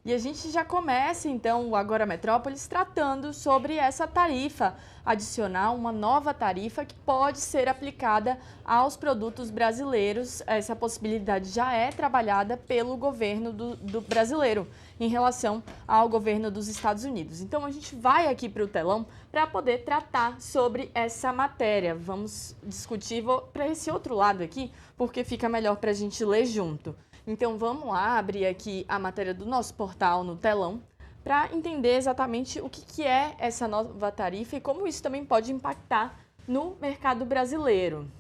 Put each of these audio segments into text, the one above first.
E a gente já começa, então, o Agora Metrópolis tratando sobre essa tarifa adicional, uma nova tarifa que pode ser aplicada aos produtos brasileiros. Essa possibilidade já é trabalhada pelo governo do brasileiro em relação ao governo dos Estados Unidos. Então, a gente vai aqui para o telão para poder tratar sobre essa matéria. Vamos discutir, vou para esse outro lado aqui, porque fica melhor para a gente ler junto. Então vamos lá abrir aqui a matéria do nosso portal no telão para entender exatamente o que é essa nova tarifa e como isso também pode impactar no mercado brasileiro.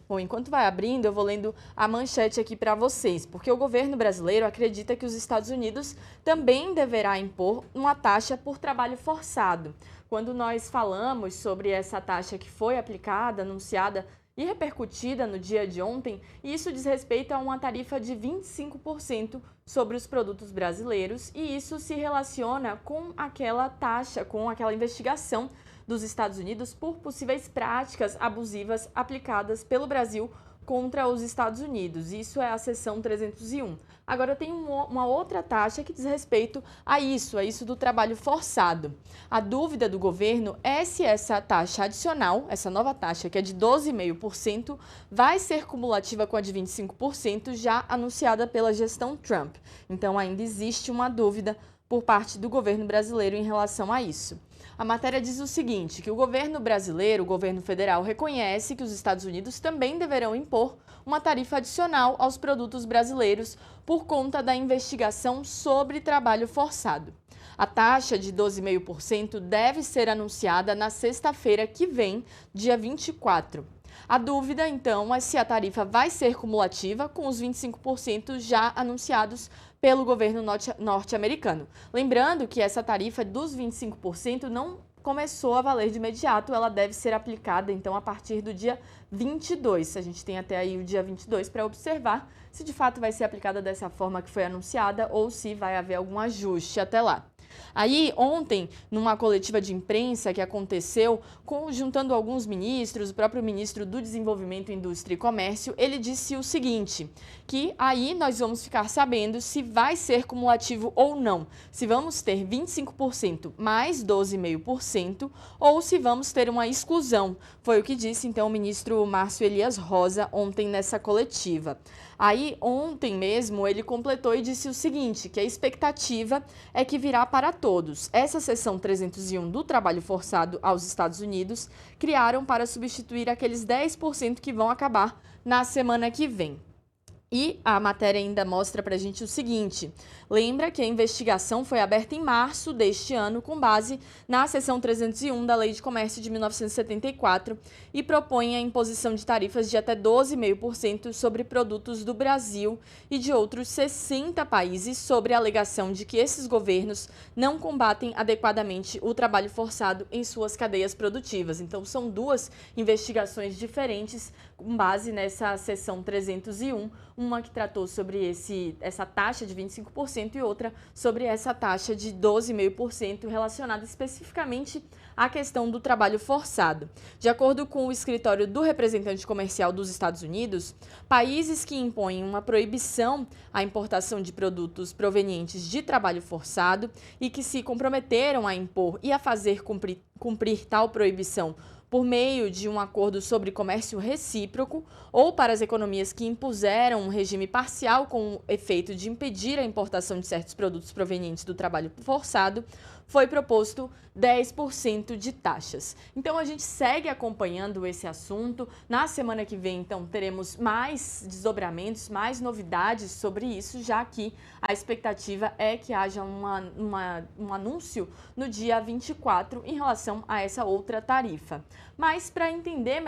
Bom, enquanto vai abrindo, eu vou lendo a manchete aqui para vocês, porque o governo brasileiro acredita que os Estados Unidos também deverá impor uma taxa por trabalho forçado. Quando nós falamos sobre essa taxa que foi aplicada, anunciada e repercutida no dia de ontem, isso diz respeito a uma tarifa de 25% sobre os produtos brasileiros e isso se relaciona com aquela taxa, com aquela investigação dos Estados Unidos por possíveis práticas abusivas aplicadas pelo Brasil contra os Estados Unidos. Isso é a seção 301. Agora tem uma outra taxa que diz respeito a isso do trabalho forçado. A dúvida do governo é se essa taxa adicional, essa nova taxa que é de 12,5%, vai ser cumulativa com a de 25% já anunciada pela gestão Trump. Então ainda existe uma dúvida por parte do governo brasileiro em relação a isso. A matéria diz o seguinte, que o governo brasileiro, o governo federal, reconhece que os Estados Unidos também deverão impor uma tarifa adicional aos produtos brasileiros por conta da investigação sobre trabalho forçado. A taxa de 12,5% deve ser anunciada na sexta-feira que vem, dia 24. A dúvida, então, é se a tarifa vai ser cumulativa com os 25% já anunciados pelo governo norte-americano. Lembrando que essa tarifa dos 25% não começou a valer de imediato, ela deve ser aplicada, então, a partir do dia 22. A gente tem até aí o dia 22 para observar se de fato vai ser aplicada dessa forma que foi anunciada ou se vai haver algum ajuste até lá. Aí, ontem, numa coletiva de imprensa que aconteceu, juntando alguns ministros, o próprio ministro do Desenvolvimento, Indústria e Comércio, ele disse o seguinte, que aí nós vamos ficar sabendo se vai ser cumulativo ou não, se vamos ter 25% mais 12,5% ou se vamos ter uma exclusão. Foi o que disse, então, o ministro Márcio Elias Rosa ontem nessa coletiva. Aí, ontem mesmo, ele completou e disse o seguinte, que a expectativa é que virá para todos. Essa seção 301 do trabalho forçado aos Estados Unidos criaram para substituir aqueles 10% que vão acabar na semana que vem. E a matéria ainda mostra para a gente o seguinte, lembra que a investigação foi aberta em março deste ano com base na seção 301 da Lei de Comércio de 1974 e propõe a imposição de tarifas de até 12,5% sobre produtos do Brasil e de outros 60 países sobre a alegação de que esses governos não combatem adequadamente o trabalho forçado em suas cadeias produtivas. Então são duas investigações diferentes com base nessa seção 301, uma que tratou sobre essa taxa de 25% e outra sobre essa taxa de 12,5% relacionada especificamente à questão do trabalho forçado. De acordo com o escritório do representante comercial dos Estados Unidos, países que impõem uma proibição à importação de produtos provenientes de trabalho forçado e que se comprometeram a impor e a fazer cumprir tal proibição por meio de um acordo sobre comércio recíproco ou para as economias que impuseram um regime parcial com o efeito de impedir a importação de certos produtos provenientes do trabalho forçado, foi proposto 10% de taxas. Então, a gente segue acompanhando esse assunto. Na semana que vem, então, teremos mais desdobramentos, mais novidades sobre isso, já que a expectativa é que haja um anúncio no dia 24 em relação a essa outra tarifa. Mas, para entender